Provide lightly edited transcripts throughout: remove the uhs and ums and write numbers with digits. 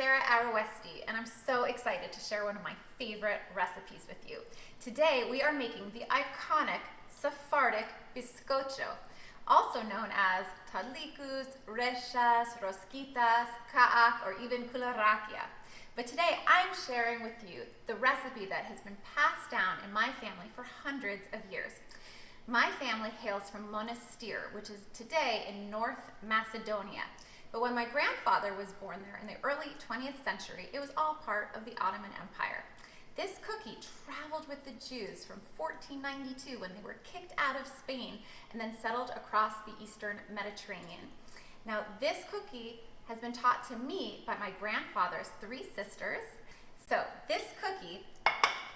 Sarah Aroeste, and I'm so excited to share one of my favorite recipes with you. Today we are making the iconic Sephardic biscocho, also known as tadlikus, reshas, rosquitas, ka'ak, or even kularakia. But today I'm sharing with you the recipe that has been passed down in my family for hundreds of years. My family hails from Monastir, which is today in North Macedonia. But when my grandfather was born there in the early 20th century, it was all part of the Ottoman Empire. This cookie traveled with the Jews from 1492 when they were kicked out of Spain and then settled across the Eastern Mediterranean. Now, this cookie has been taught to me by my grandfather's 3 sisters. So this cookie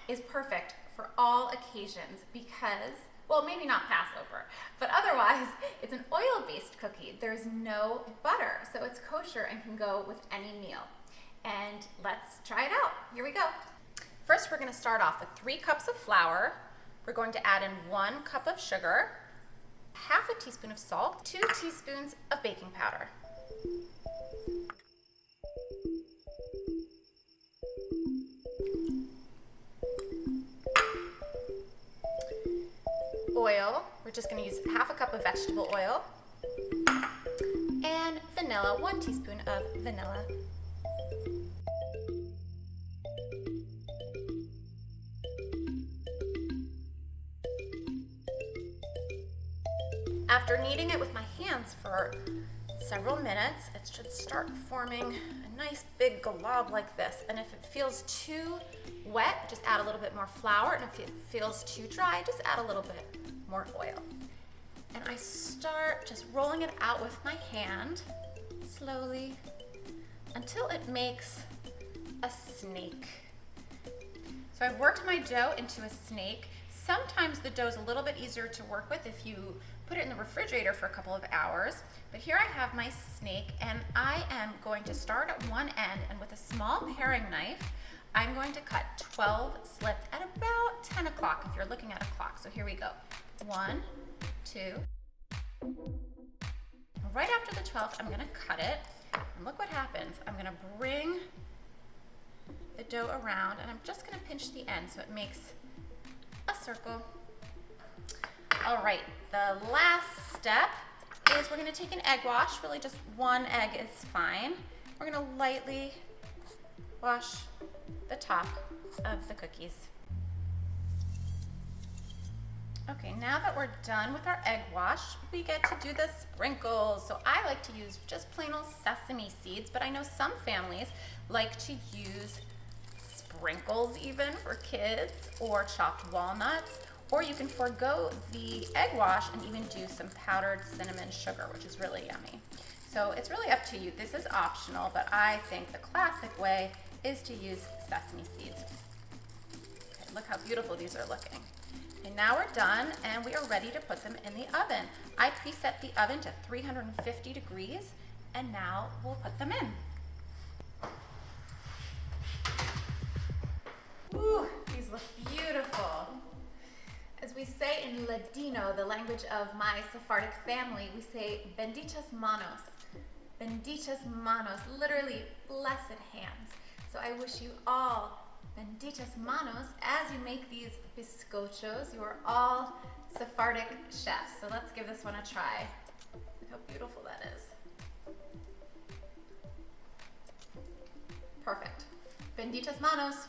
is perfect for all occasions because, well, maybe not Passover, but otherwise it's an oil-based cookie. There's no butter, so it's kosher and can go with any meal. And let's try it out. Here we go. First, we're gonna start off with 3 cups of flour. We're going to add in 1 cup of sugar, half a teaspoon of salt, 2 teaspoons of baking powder. Oil, we're just going to use half a cup of vegetable oil, and vanilla, 1 teaspoon of vanilla. After kneading it with my hands for several minutes, it should start forming a nice big glob like this. And if it feels too wet, just add a little bit more flour. And if it feels too dry, just add a little bit more oil. And I start just rolling it out with my hand slowly until it makes a snake. So I've worked my dough into a snake. Sometimes the dough is a little bit easier to work with if you put it in the refrigerator for a couple of hours. But here I have my snake, and I am going to start at one end, and with a small paring knife, I'm going to cut 12 slits at about 10 o'clock if you're looking at a clock. So here we go. 1, 2. Right after the 12th, I'm gonna cut it, and look what happens. I'm gonna bring the dough around, and I'm just gonna pinch the end so it makes a circle. All right, the last step is we're gonna take an egg wash. Really just 1 egg is fine. We're gonna lightly wash the top of the cookies. Okay, now that we're done with our egg wash, we get to do the sprinkles. So I like to use just plain old sesame seeds, but I know some families like to use sprinkles even for kids, or chopped walnuts, or you can forego the egg wash and even do some powdered cinnamon sugar, which is really yummy. So it's really up to you. This is optional, but I think the classic way is to use sesame seeds. Okay, look how beautiful these are looking. And now we're done, and we are ready to put them in the oven. I preset the oven to 350 degrees, and now we'll put them in. Ooh, these look beautiful. As we say in Ladino, the language of my Sephardic family, we say benditas manos. Benditas manos, literally blessed hands. So I wish you all benditas manos as you make these biscochos. You are all Sephardic chefs. So let's give this one a try. Look how beautiful that is. Perfect. Benditas manos.